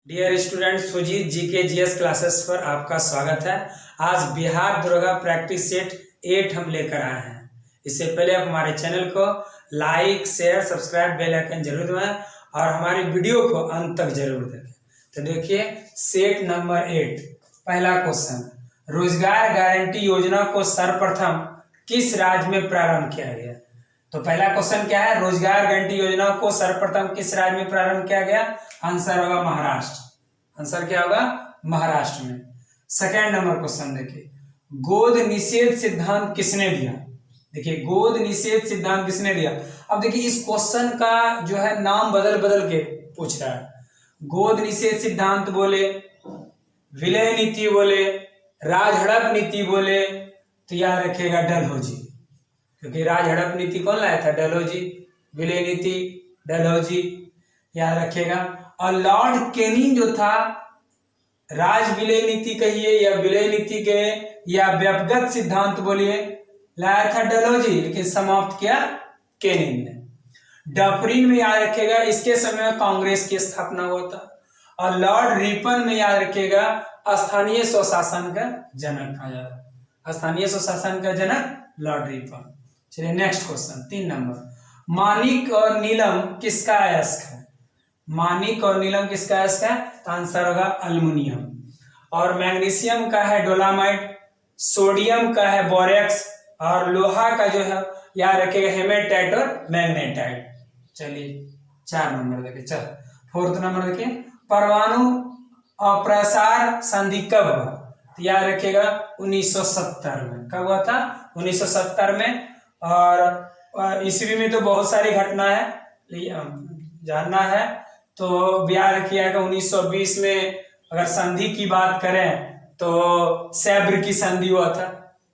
Dear student, Sujeet GK GS classes पर आपका स्वागत है। आज बिहार दुर्गा प्रैक्टिस सेट 8 हम लेकर आए हैं। इससे पहले आप हमारे चैनल को like, share, subscribe, bell icon जरूर दबाएं और हमारी वीडियो को अंत तक जरूर देखें। तो देखिए सेट नंबर 8, पहला क्वेश्चन, रोजगार गारंटी योजना को सर्वप्रथम किस राज्य में प्रारंभ किया गया? तो पहला क्वेश्चन क्या है, रोजगार गारंटी योजना को सर्वप्रथम किस राज्य में प्रारंभ किया गया? आंसर होगा महाराष्ट्र। आंसर क्या होगा? महाराष्ट्र में। सेकेंड नंबर क्वेश्चन देखिए, गोद निषेध सिद्धांत किसने दिया? देखिए गोद निषेध सिद्धांत किसने दिया? अब देखिए इस क्वेश्चन का जो है नाम बदल बदल के पूछ रहा है। गोद निषेध सिद्धांत बोले, विलय नीति बोले, राजहड़प नीति बोले, तो याद रखिएगा डलहौजी, क्योंकि राजहड़प नीति कौन लाया था? डलहौजी। विलय नीति डलहौजी, याद रखिएगा। और लॉर्ड कैनिंग जो था, राज विलय नीति कहिए या विलय नीति के या व्यक्तिगत सिद्धांत बोलिए, लाया था डलहौजी, लेकिन समाप्त किया कैनिंग ने। डफरिन में याद रखिएगा इसके समय में कांग्रेस की स्थापना हुआ था। और लॉर्ड रिपन में याद रखिएगा स्थानीय स्वशासन का जनक कहा जाता है। स्थानीय स्वशासन का जनक लॉर्ड रिपन। चलिए नेक्स्ट क्वेश्चन 3 नंबर, माणिक और नीलम किसका अयस्क है? माणिक और नीलम किसका अयस्क है? तो आंसर होगा अल्युमिनियम। और मैग्नीशियम का है डोलामाइट, सोडियम का है बोरेक्स, और लोहा का जो है याद रखिएगा हेमेटाइट और मैग्नेटाइट। चलिए 4 नंबर देखिए। चल 4th नंबर देखिए, परमाणु अप्रसार संधि कब हुआ? तो याद रखिएगा 1970 में। कब हुआ था? 1970 में। और ईस्वी में तो बहुत सारी घटना है, जानना है तो याद रखिएगा 1920 में। अगर संधि की बात करें तो सैब्र की संधि हुआ था,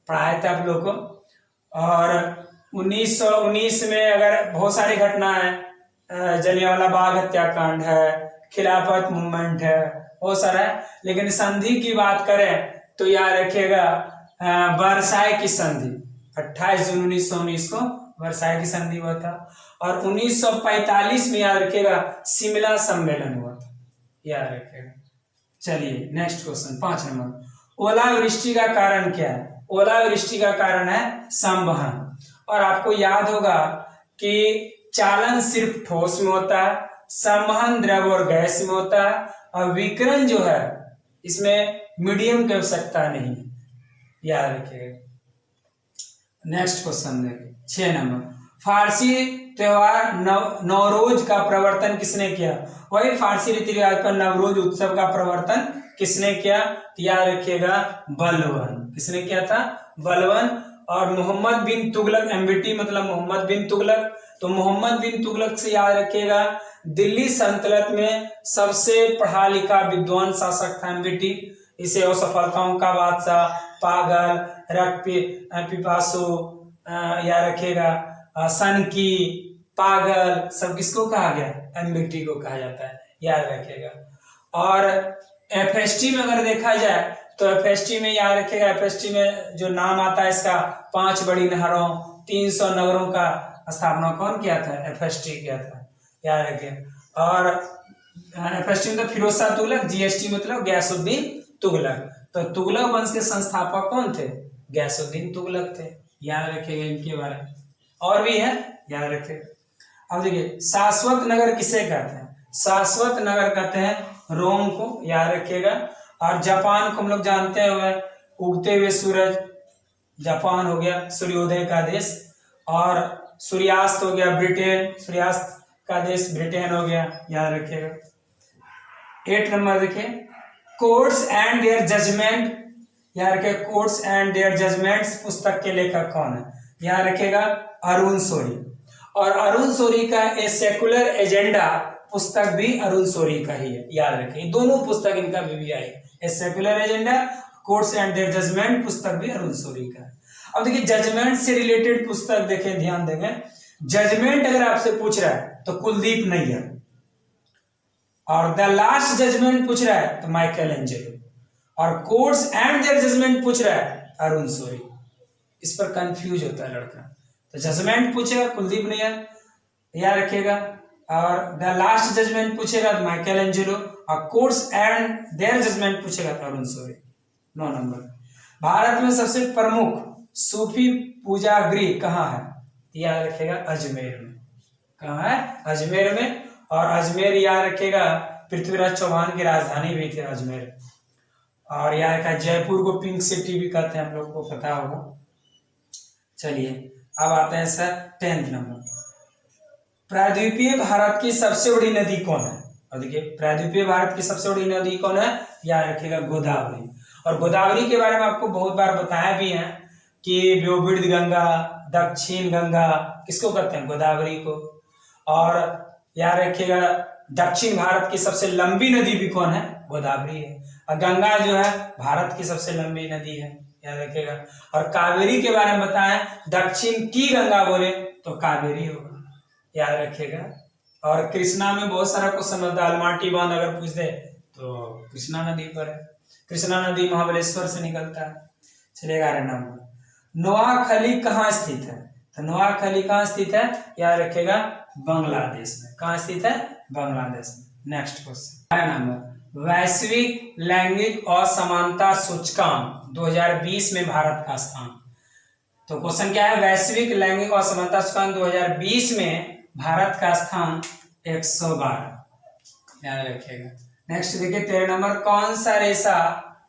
पढ़ाया था आप लोग को। और 1919 में अगर बहुत सारी घटना है, जलियांवाला बाग हत्याकांड है, खिलाफत मूवमेंट है, बहुत सारा है। लेकिन संधि की बात करें तो याद रखिएगा वर्साई की संधि, 28 जून 1919 को वर्साई की संधि हुआ था। और 1945 में याद रखिएगा शिमला सम्मेलन हुआ था, याद रखिएगा। चलिए नेक्स्ट क्वेश्चन 5 नंबर, ओलावृष्टि का कारण क्या है? ओलावृष्टि का कारण है संवहन। और आपको याद होगा कि चालन सिर्फ ठोस में होता है, संवहन द्रव और गैस में होता है, और विकिरण जो है इसमें मीडियम की आवश्यकता नहीं है, याद रखिएगा। नेक्स्ट क्वेश्चन देखिए 6 नंबर, फारसी त्योहार नवरोज का प्रवर्तन किसने किया? वही फारसी रीति रिवाज पर नवरोज उत्सव का प्रवर्तन किसने किया? याद रखिएगा बलबन। किसने किया था? बलबन। और मोहम्मद बिन तुगलक, एमबीटी मतलब मोहम्मद बिन तुगलक, तो मोहम्मद बिन तुगलक से याद रखिएगा दिल्ली सल्तनत में सबसे पढ़ा लिखा विद्वान शासक था एमबीटी। इसे असफलताओं का बादशाह, पागल, रक्त पिपासु, याद रखिएगा सन की, पागल, सब किसको कहा गया? एमबीटी को कहा जाता है, याद रखिएगा। और एफएसटी में अगर देखा जाए तो एफएसटी में याद रखिएगा, एफएसटी में जो नाम आता है इसका, 5 बड़ी नहरों, 300 नगरों का स्थापना कौन किया था? एफएसटी किया था, याद रखिएगा। और एफएसटी मतलब फिरोज शाह तुगलक, जीएसटी मतलब गयासुद्दीन तुगलक। तो तुगलक वंश के संस्थापक कौन थे? गयासुद्दीन तुगलक थे, याद रखिएगा इनके बारे में। और भी है, याद रखिएगा। अब देखिए शाश्वत नगर किसे कहते हैं? शाश्वत नगर कहते हैं रोम को, याद रखिएगा। और जापान को हम लोग जानते हुए उगते हुए सूरज, जापान हो गया सूर्योदय का देश। और सूर्यास्त हो गया ब्रिटेन, सूर्यास्त का देश ब्रिटेन हो गया, याद रखिएगा। 8 नंबर देखिए, कोर्ट्स एंड देयर जजमेंट, याद रखिए कोर्ट्स एंड देयर जजमेंट्स पुस्तक के लेखक कौन है? याद रखिएगा अरुण शौरी। और अरुण शौरी का ए सेकुलर एजेंडा पुस्तक भी अरुण शौरी का ही है, याद रखिए। दोनों पुस्तक इनका भी I, a secular agenda, courts and their judgement पुस्तक भी अरुण शौरी का है। अब देखिए जजमेंट से रिलेटेड पुस्तक देखें, ध्यान देंगे। जजमेंट अगर आपसे पूछ रहा है तो कुलदीप नैयर, और द लास्ट जजमेंट पूछ रहा है तो माइकल एंजेलो, और कोर्ट्स एंड देयर जजमेंट पूछ रहा है अरुण शौरी। इस पर कंफ्यूज होता है लड़का। तो जजमेंट पूछेगा कुलदीप नैयर, याद रखिएगा। और द लास्ट जजमेंट पूछेगा तो Michelangelo, courts and their judgement पूछेगा तरुण शौर्य। 9 नंबर, भारत में सबसे प्रमुख सूफी पूजा गृह कहाँ है? याद रखेगा अजमेर में। कहाँ है? अजमेर में। और अजमेर याद रखेगा पृथ्वीराज चौहान की राजधानी भी थी अजमेर। और याद रखा जयपुर को पिंक सिटी भी कहते हैं, हम लोग को पता होगा। चलिए अब आते हैं सर 10th नंबर, प्रायद्वीपीय भारत की सबसे बड़ी नदी कौन है? और देखिए प्रायद्वीपीय भारत की सबसे बड़ी नदी कौन है? याद रखिएगा गोदावरी। और गोदावरी के बारे में आपको बहुत बार बताया भी है कि व्योवृत गंगा, दक्षिण गंगा किसको कहते हैं? गोदावरी को। और याद रखिएगा दक्षिण भारत की सबसे लंबी नदी भी कौन है? गोदावरी है। और गंगा जो है भारत की सबसे लंबी नदी है, याद रखिएगा। और कावेरी के बारे में बताएं, दक्षिण की गंगा बोले तो कावेरी होगा, याद रखिएगा। और कृष्णा में बहुत सारा क्वेश्चन होता है, अलमाटी बांध अगर पूछ दे तो कृष्णा नदी पर है। कृष्णा नदी महाबलेश्वर से निकलता है। चलिए 11 नंबर, नोआखली कहाँ स्थित है? तो नोआखली कहाँ स्थित है? याद रखिएगा बांग्लादेश में। कहाँ स्थित है? बांग्लादेश में। नेक्स्ट क्वेश्चन 12 नंबर, वैश्विक लैंगिक असमानता सूचकांक 2020 में भारत का स्थान। तो क्वेश्चन क्या है? वैश्विक लैंगिक असमानता सूचकांक 2020 में भारत का स्थान 112, याद रखिएगा। नेक्स्ट देखिए 13 नंबर, कौन सा रेशा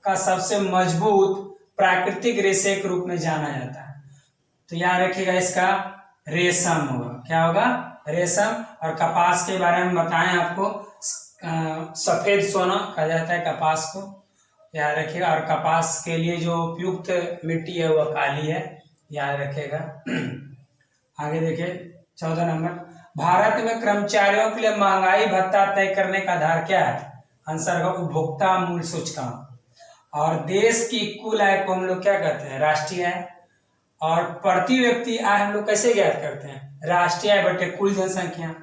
का सबसे मजबूत प्राकृतिक रेशे के रूप में जाना जाता है? तो याद रखिएगा इसका रेशम होगा। क्या होगा? रेशम। और कपास के बारे में बताएं आपको, सफेद सोना कहा जाता है कपास को, याद रखिएगा। और कपास के लिए जो उपयुक्त मिट्टी है वह काली है, याद रखिएगा। आगे देखिए 14 नंबर, भारत में कर्मचारियों के लिए महंगाई भत्ता तय करने का आधार क्या है? आंसर होगा उपभोक्ता मूल्य सूचकांक। और देश की कुल आय को हम लोग क्या कहते हैं? राष्ट्रीय आय। और प्रति व्यक्ति आय हम लोग कैसे ज्ञात करते हैं? राष्ट्रीय आय बटे कुल जनसंख्या।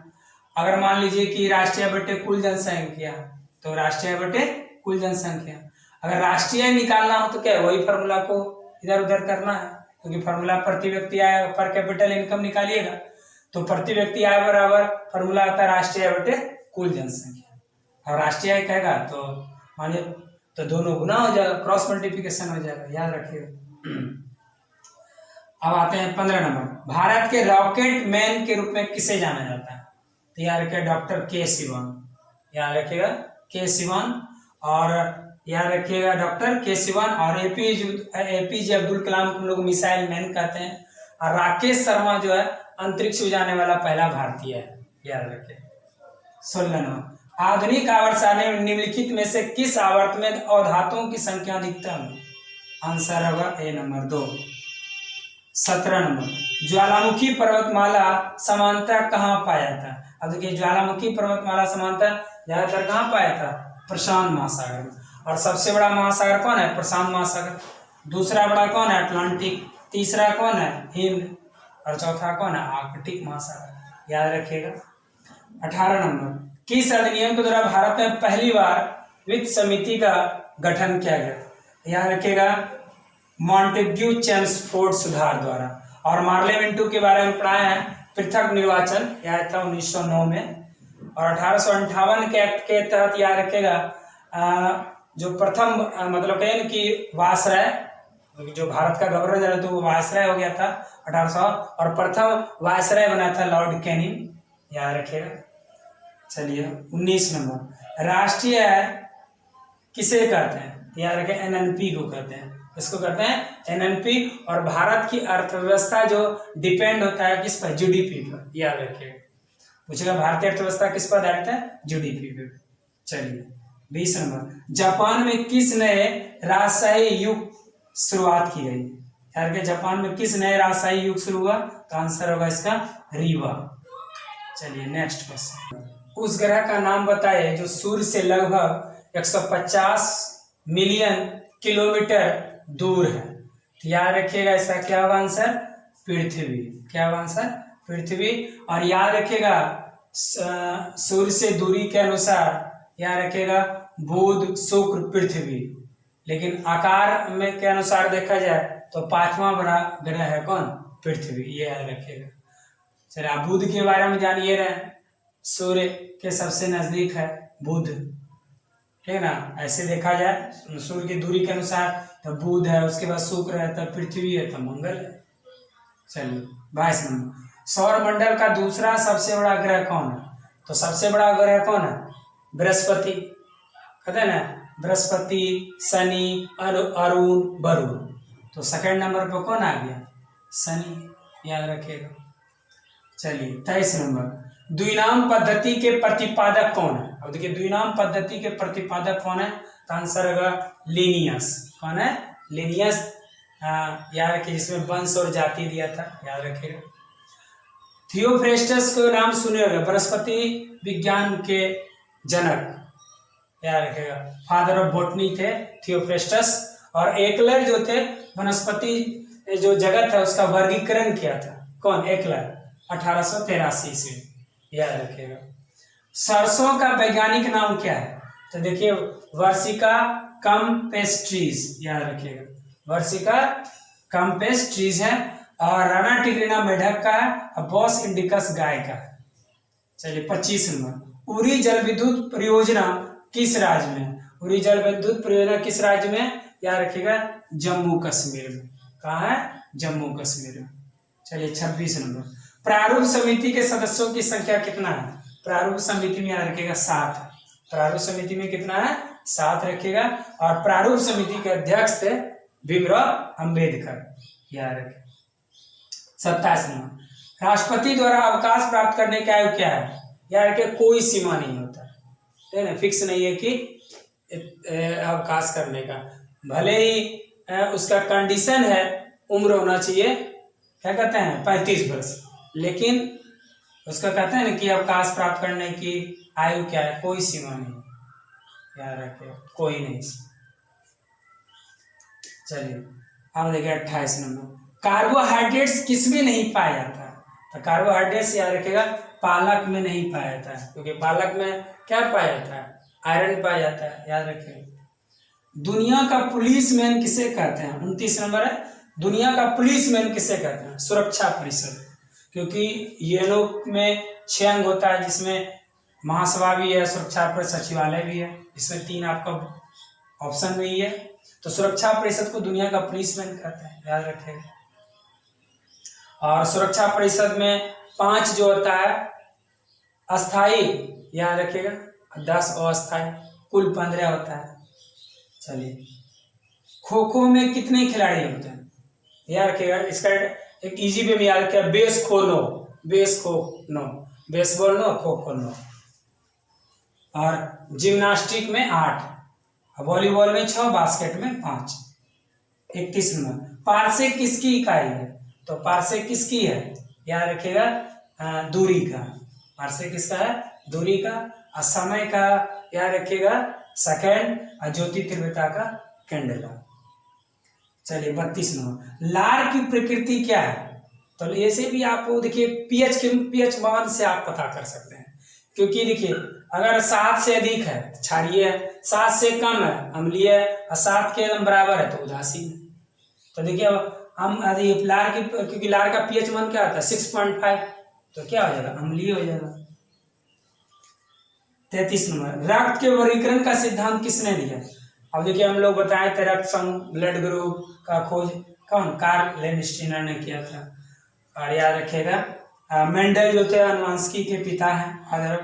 अगर मान लीजिए कि राष्ट्रीय आय बटे कुल जनसंख्या, तो राष्ट्रीय आय बटे कुल जनसंख्या। अगर राष्ट्रीय आय निकालना हो तो क्या वही फॉर्मूला को इधर उधर करना है, क्योंकि फॉर्मूला प्रति व्यक्ति आय पर कैपिटल इनकम निकालिएगा तो प्रति व्यक्ति आय बराबर फॉर्मूला आता है राष्ट्रीय आय बटे कुल जनसंख्या। और राष्ट्रीय आय कहेगा तो मानिए तो दोनों गुना हो जाएगा, क्रॉस मल्टीप्लिकेशन हो जाएगा, याद रखिएगा। अब आते हैं 15 नंबर, भारत के रॉकेट मैन के रूप में किसे जाना जाता है? तो याद रखिएगा डॉक्टर के सिवन, याद रखिएगा के सिवन। और याद रखिएगा डॉक्टर के सिवन। और एपीजे अब्दुल कलाम को हम लोग मिसाइल मैन कहते हैं। और राकेश शर्मा जो है अंतरिक्ष में जाने वाला पहला भारतीय है, याद रखिए। 16 नंबर, आधुनिक आवर्त सारणी में निम्नलिखित में से किस आवर्त में अवधातुओं की संख्या अधिकतम है? आंसर होगा ए नंबर 2। 17 नंबर, ज्वालामुखी पर्वतमाला समांतर कहाँ पाया था? अब देखिए ज्वालामुखी पर्वतमाला समांतर ज्यादातर कहाँ पाया था? प्रशांत महासागर में। और सबसे बड़ा महासागर कौन है? प्रशांत महासागर। दूसरा बड़ा कौन है? अटलांटिक। तीसरा कौन है? हिंद। और चौथा कौन है? आर्कटिक महासागर, याद रखिएगा। 18 नंबर, किस अधिनियम के द्वारा भारत में पहली बार वित्त समिति का गठन किया गया? याद रखिएगा मॉन्टेग्यू चेम्सफोर्ड सुधार द्वारा। और मार्लेमेंटो के बारे में पढ़ाया है, पृथक निर्वाचन, यह था 1909 में। और 1858 के एक्ट के तहत याद रखेगा जो प्रथम मतलब कहें कि वायसराय, जो भारत का गवर्नर जनरल तो वो वायसराय हो गया था 1800। और प्रथम वायसराय बना था लॉर्ड कैनिंग, याद रखेगा। चलिए 19 नंबर, राष्ट्रीय आय किसे कहते हैं? याद रखें एनएनपी को कहते हैं। इसको कहते हैं एनएनपी। और भारत की अर्थव्यवस्था जो डिपेंड होता है किस पर? जीडीपी पर, याद रखिएगा। पूछेगा भारतीय अर्थव्यवस्था किस पर आधारित है? जीडीपी पर। चलिए 20 नंबर, जापान में किस नए राजशाही युग शुरुआत की गई? याद रखिए जापान में किस नए राजशाही युग शुरू हुआ? तो आंसर होगा इसका रीवा। चलिए नेक्स्ट क्वेश्चन, उस ग्रह का नाम बताइए जो सूर्य से लगभग 150 मिलियन किलोमीटर दूर है। तो याद रखिएगा इसका क्या होगा आंसर? पृथ्वी। क्या होगा आंसर? पृथ्वी। और याद रखिएगा सूर्य से दूरी के अनुसार याद रखिएगा बुध, शुक्र, पृथ्वी। लेकिन आकार में के अनुसार देखा जाए तो 5वां बड़ा ग्रह है कौन? पृथ्वी, ये याद रखिएगा। चलिए बुध के बारे में जानिए रहे, सूर्य के सबसे नजदीक है बुध। ठीक है ना। ऐसे देखा जाए सूर्य की दूरी के अनुसार तो बुध है, उसके बाद शुक्र है, तब पृथ्वी है, तब मंगल है। चलिए 22 नंबर, सौर मंडल का दूसरा सबसे बड़ा ग्रह कौन है? तो सबसे बड़ा ग्रह कौन है? बृहस्पति, कहते हैं ना, बृहस्पति, शनि, अरुण, वरुण। तो सेकंड नंबर पर कौन आ गया? शनि, याद रखिएगा। चलिए 23 नंबर, द्विनाम पद्धति के प्रतिपादक कौन है? अब देखिए द्विनाम पद्धति के प्रतिपादक कौन है? तो आंसर होगा लिनियस। कौन है? लिनियस। याद रखिए, जिसमें वंश और जाति दिया था, याद रखिएगा। थियोफ्रेस्टस को नाम सुने होगा, बृहस्पति विज्ञान के जनक, याद रखिएगा। फादर ऑफ बॉटनी थे थियोफ्रेस्टस। और एकलर जो थे, वनस्पति जो जगत है उसका वर्गीकरण किया था। कौन? एकलर, 1883 ईस्वी, याद रखिएगा। सरसों का वैज्ञानिक नाम क्या है? तो देखिए वर्सिका कैम्पेस्ट्रीज, याद रखिएगा, वर्सिका कैम्पेस्ट्रीज है। और राणा टिग्रिना मेढक का है, और बॉस इंडिकस गाय का है। चलिए 25 नंबर, उरी जल विद्युत परियोजना किस राज्य में? उरी जल विद्युत परियोजना किस राज्य में? याद रखिएगा, जम्मू कश्मीर में। कहाँ है? जम्मू कश्मीर में। चलिए 26 नंबर, प्रारूप समिति के सदस्यों की संख्या कितना है? प्रारूप समिति में याद रखिएगा 7 है। प्रारूप समिति में कितना है? 7 रखिएगा। और प्रारूप समिति के अध्यक्ष थे भीमराव अंबेडकर, याद रखिए। 27 नंबर, राष्ट्रपति द्वारा अवकाश प्राप्त करने की आयु क्या है? याद रखिए, कोई सीमा नहीं होता, ठीक है ना, फिक्स नहीं है कि अवकाश करने का। भले ही उसका कंडीशन है उम्र होना चाहिए, क्या कहते हैं, 35 वर्ष, लेकिन उसका कहते हैं ना कि अवकाश प्राप्त करने की आयु क्या है? कोई सीमा नहीं, याद रखिए, कोई नहीं। चलिए अब देखिए 28 नंबर, कार्बोहाइड्रेट्स किस में नहीं पाया जाता? तो कार्बोहाइड्रेट्स याद रखिएगा पालक में नहीं पाया जाता है, क्योंकि पालक में क्या पाया जाता है? आयरन पाया जाता है, याद रखिएगा। दुनिया का पुलिसमैन किसे कहते हैं? 29 नंबर है, दुनिया का पुलिसमैन किसे कहते हैं? सुरक्षा परिषद, क्योंकि यूएनओ में 6 अंग होता है, जिसमें महासभा भी है, सुरक्षा परिषद सचिवालय भी है, इसमें 3 आपका ऑप्शन में ही है। तो सुरक्षा परिषद को दुनिया का पुलिसमैन कहते हैं, याद रखेगा। और सुरक्षा परिषद में 5 जो होता है अस्थाई, याद रखिएगा, 10 अस्थाई, कुल 15 होता है। चलिए खो खो में कितने खिलाड़ी होते हैं? याद रखिएगा, इसका एक इजी वे में याद रखिएगा, बेस खो नो, बेस खो no, baseball no, kho kho no. और जिम्नास्टिक में 8, वॉलीबॉल में 6, बास्केट में 5। 31 नंबर, पारसेक किसकी इकाई है? तो पारसेक किसकी है? याद रखिएगा, दूरी का। पारसेक किसका है? दूरी का। और समय का याद रखिएगा सेकेंड, और ज्योति तीव्रता का कैंडेला। चलिए 32 नंबर, लार की प्रकृति क्या है? तो ऐसे भी आपको देखिए पीएच मान से आप पता कर सकते हैं, क्योंकि देखिए अगर 7 से अधिक है क्षारीय है, 7 से कम है अम्लीय है, और 7 के बराबर है तो उदासीन है। तो देखिए अब हम लार की, क्योंकि लार का पीएच मान क्या होता है? 6.5, तो क्या हो जाएगा? अम्लीय हो जाएगा। 33 नंबर, रक्त के वर्गीकरण का सिद्धांत किसने दिया? अब देखिए हम लोग बताए थे रक्त समूह, ब्लड ग्रुप का खोज कौन? कार्ल लेनिस्टीनर ने किया था। और याद रखिएगा मेंडल जो थे अनुवांशिकी के पिता हैं।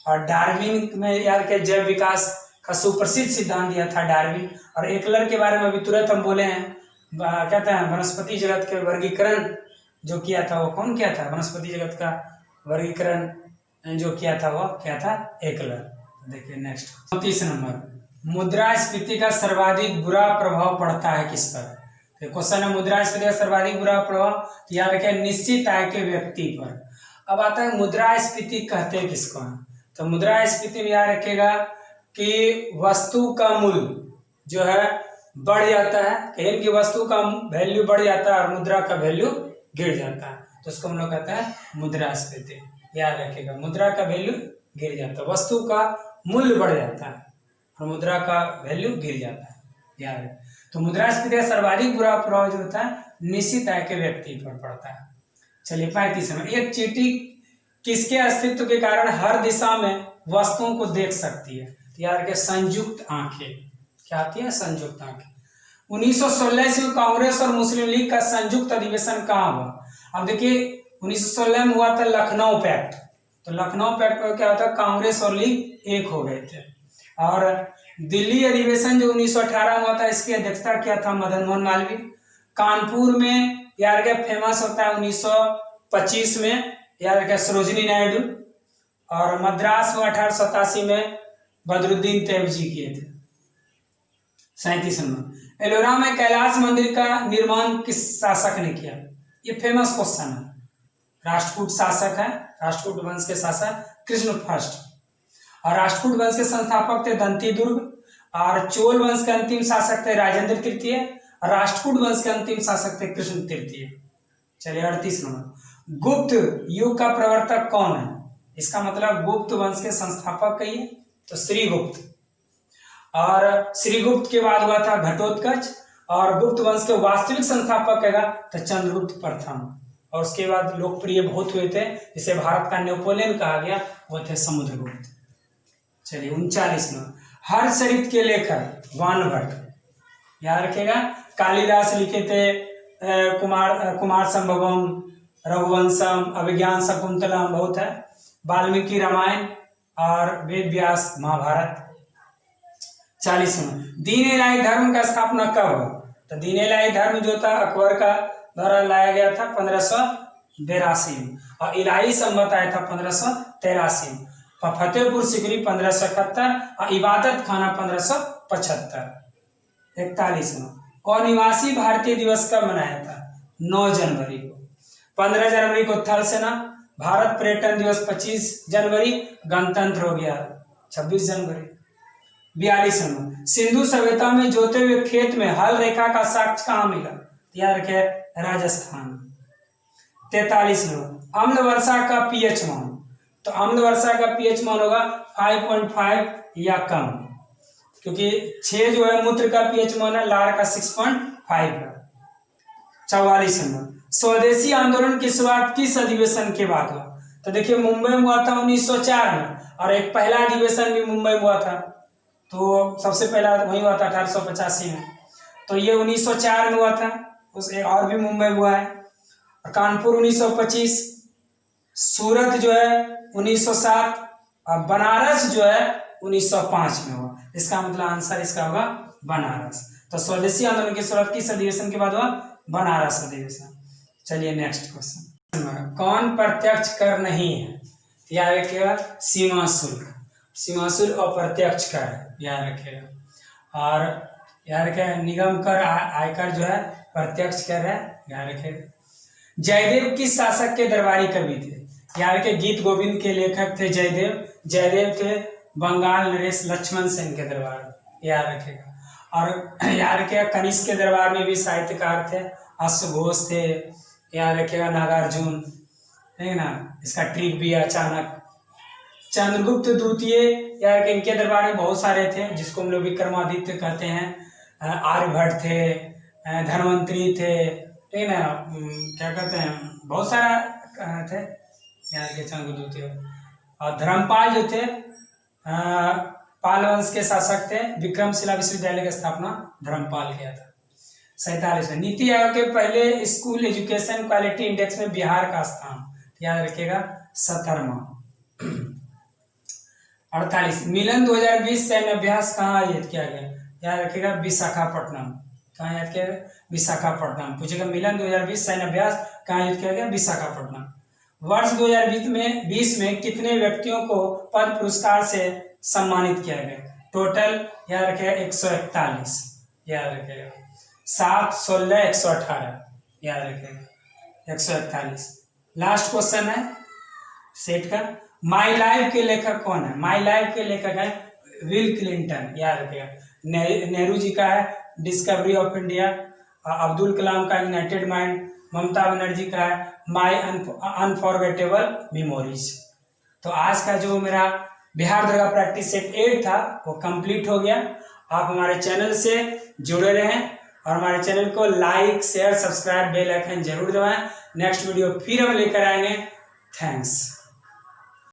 और डार्विन में याद रखिए जैव विकास का सुप्रसिद्ध सिद्धांत दिया था डार्विन। और एकलर के बारे में अभी तुरंत हम बोले हैं, कहते हैं वनस्पति जगत के वर्गीकरण जो किया था वो कौन किया था? वनस्पति जगत का वर्गीकरण जो किया था वो क्या था? एकलर। देखिए नेक्स्ट 34 नंबर, मुद्रास्फीति का सर्वाधिक बुरा प्रभाव पड़ता है किस पर? तो क्वेश्चन है मुद्रास्फीति का सर्वाधिक बुरा प्रभाव, याद रखिए निश्चित आय के व्यक्ति पर। अब आता है मुद्रास्फीति कहते हैं किसको? तो मुद्रास्फीति में याद रखिएगा कि वस्तु का मूल्य जो है बढ़ जाता है, कहीं की वस्तु का वैल्यू बढ़ जाता है और मुद्रा का वैल्यू गिर जाता है, तो उसको हम लोग कहते हैं मुद्रास्फीति। याद रखिएगा मुद्रा का वैल्यू गिर जाता है, वस्तु का मूल्य बढ़ जाता है और मुद्रा का वैल्यू गिर जाता है, याद है। तो मुद्रास्फीति का सर्वाधिक बुरा प्रभाव जो होता है निश्चित आय के व्यक्ति पर पड़ता है। चलिए 35 नंबर, एक चींटी किसके अस्तित्व के कारण हर दिशा में वस्तुओं को देख सकती है? यार के संयुक्त आंखें, क्या आती है? संयुक्त आंखें। 1916 से कांग्रेस और मुस्लिम लीग का संयुक्त अधिवेशन कहाँ हुआ? अब देखिए 1916 में हुआ था लखनऊ पैक्ट, तो लखनऊ पैक्ट में क्या होता है? कांग्रेस और लीग एक हो गए थे। और दिल्ली अधिवेशन जो 1918 में हुआ था, इसकी अध्यक्षता किया था मदन मोहन मालवीय। कानपुर में यार क्या फेमस होता है 1925 में यार क्या सरोजिनी नायडू। और मद्रास में 1887 में बदरुद्दीन तैयबजी किए थे। 37 नंबर, एलोरा में कैलाश मंदिर का निर्माण किस शासक ने किया? ये फेमस क्वेश्चन है। राष्ट्रकूट शासक है, राष्ट्रकूट वंश के शासक कृष्ण फर्स्ट। और राष्ट्रकूट वंश के संस्थापक थे दंती दुर्ग। और चोल वंश के अंतिम शासक थे राजेंद्र तृतीय। और राष्ट्रकूट वंश के अंतिम शासक थे कृष्ण तृतीय। चलिए 38 नंबर, गुप्त युग का प्रवर्तक कौन है? इसका मतलब गुप्त वंश के संस्थापक कहिए तो श्रीगुप्त। और श्रीगुप्त के बाद हुआ था घटोत्कच। और गुप्त वंश के वास्तविक संस्थापक कहेगा तो चंद्रगुप्त प्रथम। और उसके बाद लोकप्रिय बहुत हुए थे, जिसे भारत का नेपोलियन कहा गया, वो थे समुद्रगुप्त। चलिए 39 नंबर, हर्षचरित के लेखक वानभट्ट, याद रखिएगा। कालिदास लिखे थे कुमार संभवम, रघुवंशम, अभिज्ञान शकुंतलम बहुत है, वाल्मीकि रामायण और वेद व्यास महाभारत। 40 नंबर, दीन इलाही धर्म का स्थापना कब हुआ? तो दीन इलाही धर्म जो था अकबर का द्वारा लाया गया था 1582 में। और इलाही संवत आया था 1583 में। फतेहपुर सिकरी 1571 और इबादत खाना 1575। 41 में, अनिवासी भारतीय दिवस कब मनाया था? 9 जनवरी को। 15 जनवरी को थल सेना, भारत पर्यटन दिवस 25 जनवरी, गणतंत्र हो गया 26 जनवरी। 42 नंबर, सिंधु सभ्यता में जोते हुए खेत में हल रेखा का साक्ष्य कहाँ मिला? याद रखे राजस्थान। 43 नंबर, अम्ल वर्षा का पीएच मान, तो अम्ल वर्षा का पीएच मान होगा 5.5 या कम, क्योंकि 6 जो है मूत्र का पीएच मान है, लार का 6.5 है। 44 नंबर, स्वदेशी आंदोलन की शुरुआत किस अधिवेशन के बाद हुआ? तो देखिए मुंबई में हुआ था 1904 में, और एक पहला अधिवेशन भी मुंबई में हुआ था, तो सबसे पहला वही हुआ था 1885 में, तो ये 1904 में हुआ था। उस एक और भी मुंबई में हुआ है। कानपुर 1925, सूरत जो है 1907 और बनारस जो है 1905 में हुआ। इसका मतलब आंसर इसका होगा बनारस। तो स्वदेशी आंदोलन की शुरुआत किस अधिवेशन के बाद हुआ? बनारस अधिवेशन। चलिए नेक्स्ट क्वेश्चन, कौन प्रत्यक्ष कर नहीं है? याद रखिएगा सीमा शुल्क। सीमा शुल्क अप्रत्यक्ष कर है, याद रखिएगा। और याद रखिएगा निगम कर, आयकर जो है प्रत्यक्ष कर है, याद रखिएगा। जयदेव किस शासक के दरबारी कवि थे? याद रखिए गीत गोविंद के लेखक थे जयदेव। जयदेव थे बंगाल नरेश लक्ष्मण सेन के दरबार, याद रखिएगा। और याद रखिएगा कनिष्क के दरबार में भी साहित्यकार थे, अश्वघोष थे, याद रखिएगा नागार्जुन, है ना। इसका ट्रिक भी अचानक। चंद्रगुप्त द्वितीय, यार इनके दरबार में बहुत सारे थे, जिसको हम लोग विक्रमादित्य कहते हैं। आर्यभट्ट थे, धनवंतरी थे, ठीक है ना, क्या कहते हैं, बहुत सारा थे यार के चंद्रगुप्त द्वितीय। और धर्मपाल जो थे पाल वंश के शासक थे। विक्रमशिला विश्वविद्यालय की स्थापना धर्मपाल किया था। 47 में, नीति आयोग के पहले स्कूल एजुकेशन क्वालिटी इंडेक्स में बिहार का स्थान, याद रखिएगा 17वां। 48, मिलन 2020 सैन्य अभ्यास कहाँ आयोजित किया गया? याद रखिएगा विशाखापट्टनम। कहाँ याद किया गया? विशाखापट्टनम। पूछेगा मिलन 2020 सैन्य अभ्यास कहाँ आयोजित किया गया? विशाखापट्टनम। वर्ष 2020 में कितने व्यक्तियों को पद्म पुरस्कार से सम्मानित किया गया? टोटल याद रखिएगा 141, याद रखिएगा 7, 16, 118, याद रखिएगा 141। लास्ट क्वेश्चन है सेट का, माई लाइफ के लेखक कौन है? माई लाइफ के लेखक है विल क्लिंटन, याद रखिएगा। नेहरू जी का है discovery of India, Abdul Kalam का यूनाइटेड माइंड, ममता बनर्जी का है माई अनफॉरगेटेबल मेमोरीज। तो आज का जो मेरा बिहार दरगाह प्रैक्टिस सेट 8 था वो कंप्लीट हो गया। आप हमारे चैनल से जुड़े रहें और हमारे चैनल को like, share, subscribe, bell icon जरूर दबाएं। नेक्स्ट वीडियो फिर हम लेकर आएंगे। थैंक्स।